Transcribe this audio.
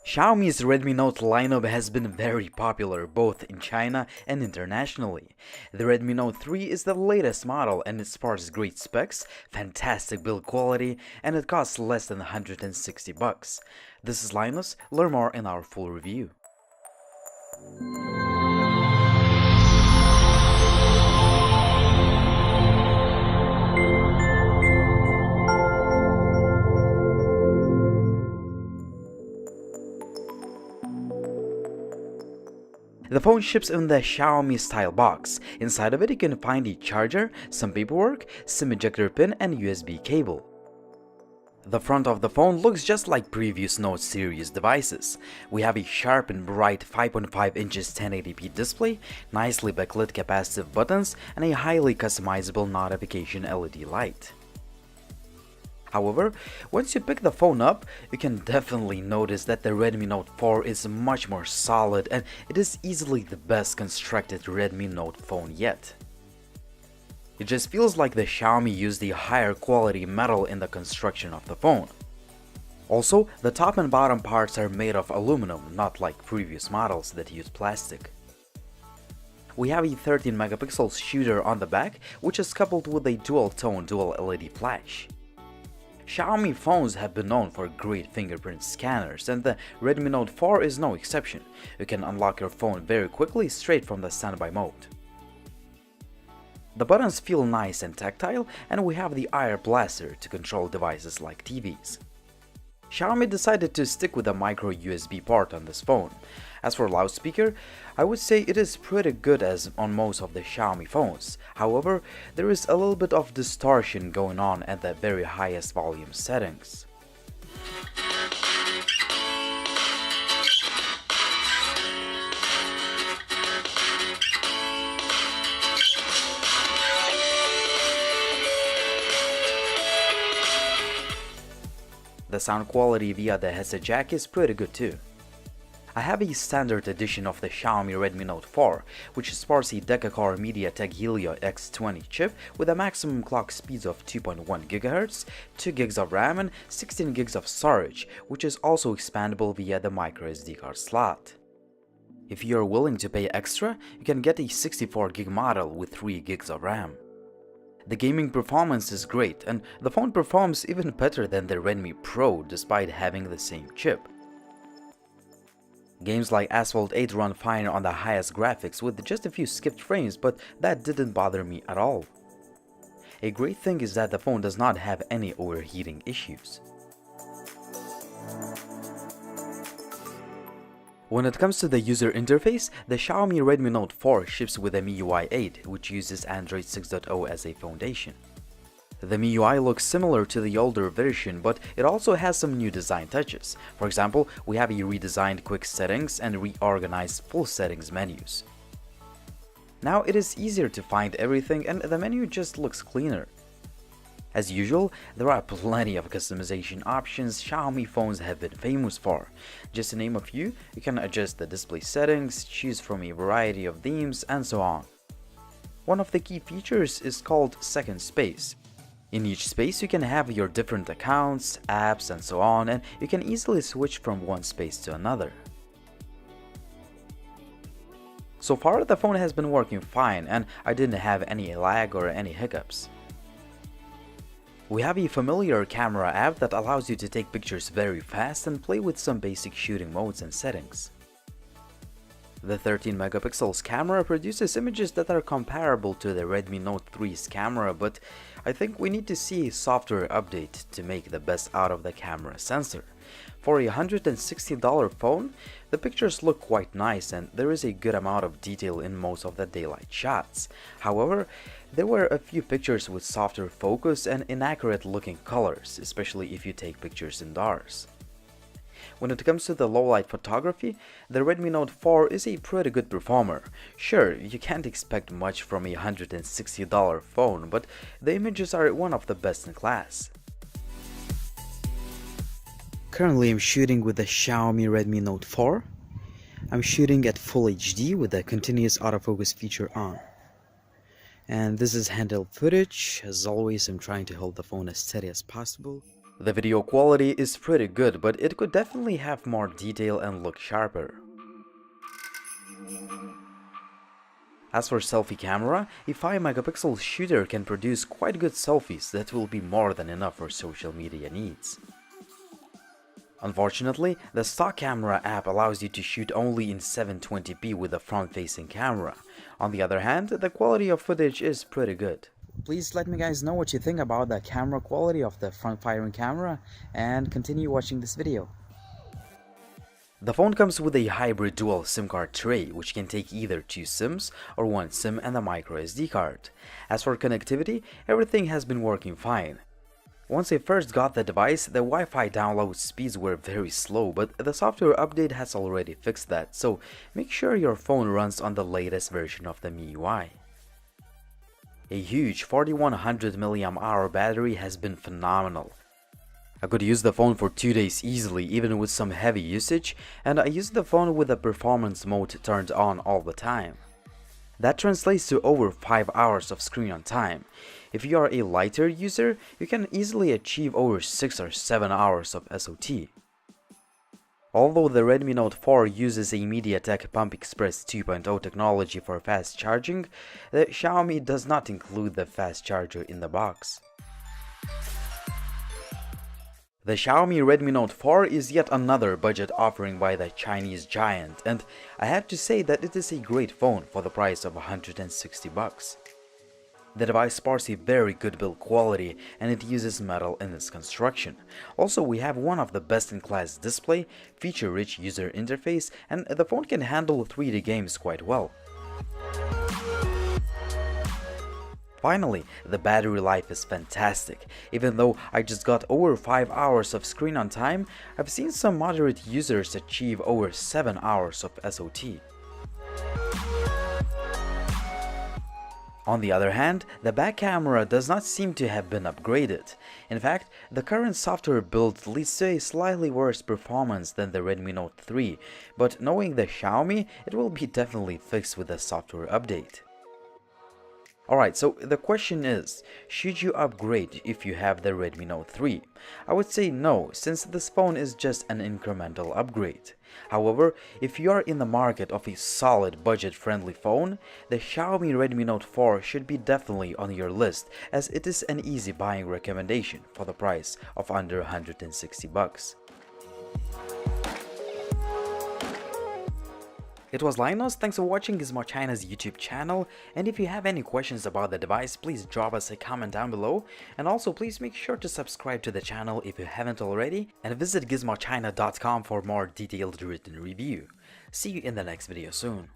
Xiaomi's Redmi Note lineup has been very popular both in China and internationally. The Redmi Note 3 is the latest model and it sparks great specs, fantastic build quality, and it costs less than $160. This is Linus, learn more in our full review. The phone ships in the Xiaomi style box. Inside of it you can find a charger, some paperwork, SIM ejector pin and USB cable. The front of the phone looks just like previous Note series devices. We have a sharp and bright 5.5 inches 1080p display, nicely backlit capacitive buttons, and a highly customizable notification LED light. However, once you pick the phone up, you can definitely notice that the Redmi Note 4 is much more solid and it is easily the best constructed Redmi Note phone yet. It just feels like the Xiaomi used a higher quality metal in the construction of the phone. Also, the top and bottom parts are made of aluminum, not like previous models that use plastic. We have a 13 megapixel shooter on the back, which is coupled with a dual-tone dual LED flash. Xiaomi phones have been known for great fingerprint scanners, and the Redmi Note 4 is no exception. You can unlock your phone very quickly straight from the standby mode. The buttons feel nice and tactile, and we have the IR blaster to control devices like TVs. Xiaomi decided to stick with a micro USB port on this phone. As for loudspeaker, I would say it is pretty good as on most of the Xiaomi phones. However, there is a little bit of distortion going on at the very highest volume settings. The sound quality via the headset jack is pretty good too. I have a standard edition of the Xiaomi Redmi Note 4, which sports a deca-core MediaTek Helio X20 chip with a maximum clock speeds of 2.1 GHz, 2 GB of RAM and 16 GB of storage, which is also expandable via the microSD card slot. If you are willing to pay extra, you can get a 64 GB model with 3 GB of RAM. The gaming performance is great, and the phone performs even better than the Redmi Pro despite having the same chip. Games like Asphalt 8 run fine on the highest graphics with just a few skipped frames, but that didn't bother me at all. A great thing is that the phone does not have any overheating issues. When it comes to the user interface, the Xiaomi Redmi Note 4 ships with a MIUI 8, which uses Android 6.0 as a foundation. The MIUI looks similar to the older version, but it also has some new design touches. For example, we have a redesigned quick settings and reorganized full settings menus. Now it is easier to find everything and the menu just looks cleaner. As usual, there are plenty of customization options Xiaomi phones have been famous for. Just to name a few, you can adjust the display settings, choose from a variety of themes, and so on. One of the key features is called Second Space. In each space you can have your different accounts, apps, and so on, and you can easily switch from one space to another. So far the phone has been working fine and I didn't have any lag or any hiccups. We have a familiar camera app that allows you to take pictures very fast and play with some basic shooting modes and settings. The 13 megapixels camera produces images that are comparable to the Redmi Note 3's camera, but I think we need to see a software update to make the best out of the camera sensor. For a $160 phone, the pictures look quite nice and there is a good amount of detail in most of the daylight shots. However, there were a few pictures with softer focus and inaccurate looking colors, especially if you take pictures indoors. When it comes to the low-light photography, the Redmi Note 4 is a pretty good performer. Sure, you can't expect much from a $160 phone, but the images are one of the best in class. Currently I'm shooting with the Xiaomi Redmi Note 4. I'm shooting at Full HD with the continuous autofocus feature on. And this is handheld footage. As always, I'm trying to hold the phone as steady as possible. The video quality is pretty good, but it could definitely have more detail and look sharper. As for selfie camera, a 5-megapixel shooter can produce quite good selfies that will be more than enough for social media needs. Unfortunately, the stock camera app allows you to shoot only in 720p with the front-facing camera. On the other hand, the quality of footage is pretty good. Please let me guys know what you think about the camera quality of the front-firing camera and continue watching this video. The phone comes with a hybrid dual SIM card tray, which can take either 2 SIMs or 1 SIM and a micro SD card. As for connectivity, everything has been working fine. Once I first got the device, the Wi-Fi download speeds were very slow, but the software update has already fixed that, so make sure your phone runs on the latest version of the MIUI. A huge 4100 mAh battery has been phenomenal. I could use the phone for 2 days easily, even with some heavy usage, and I used the phone with the performance mode turned on all the time. That translates to over 5 hours of screen on time. If you are a lighter user, you can easily achieve over 6 or 7 hours of SOT. Although the Redmi Note 4 uses a MediaTek Pump Express 2.0 technology for fast charging, the Xiaomi does not include the fast charger in the box. The Xiaomi Redmi Note 4 is yet another budget offering by the Chinese giant, and I have to say that it is a great phone for the price of $160. The device sports a very good build quality and it uses metal in its construction. Also, we have one of the best-in-class display, feature-rich user interface, and the phone can handle 3D games quite well. Finally, the battery life is fantastic. Even though I just got over 5 hours of screen on time, I've seen some moderate users achieve over 7 hours of SOT. On the other hand, the back camera does not seem to have been upgraded. In fact, the current software build leads to a slightly worse performance than the Redmi Note 3, but knowing the Xiaomi, it will be definitely fixed with the software update. Alright, so the question is, should you upgrade if you have the Redmi Note 3? I would say no, since this phone is just an incremental upgrade. However, if you are in the market of a solid budget-friendly phone, the Xiaomi Redmi Note 4 should be definitely on your list, as it is an easy buying recommendation for the price of under $160. It was Linus, thanks for watching Gizmo China's YouTube channel, and if you have any questions about the device, please drop us a comment down below, and also please make sure to subscribe to the channel if you haven't already, and visit gizmochina.com for more detailed written review. See you in the next video soon.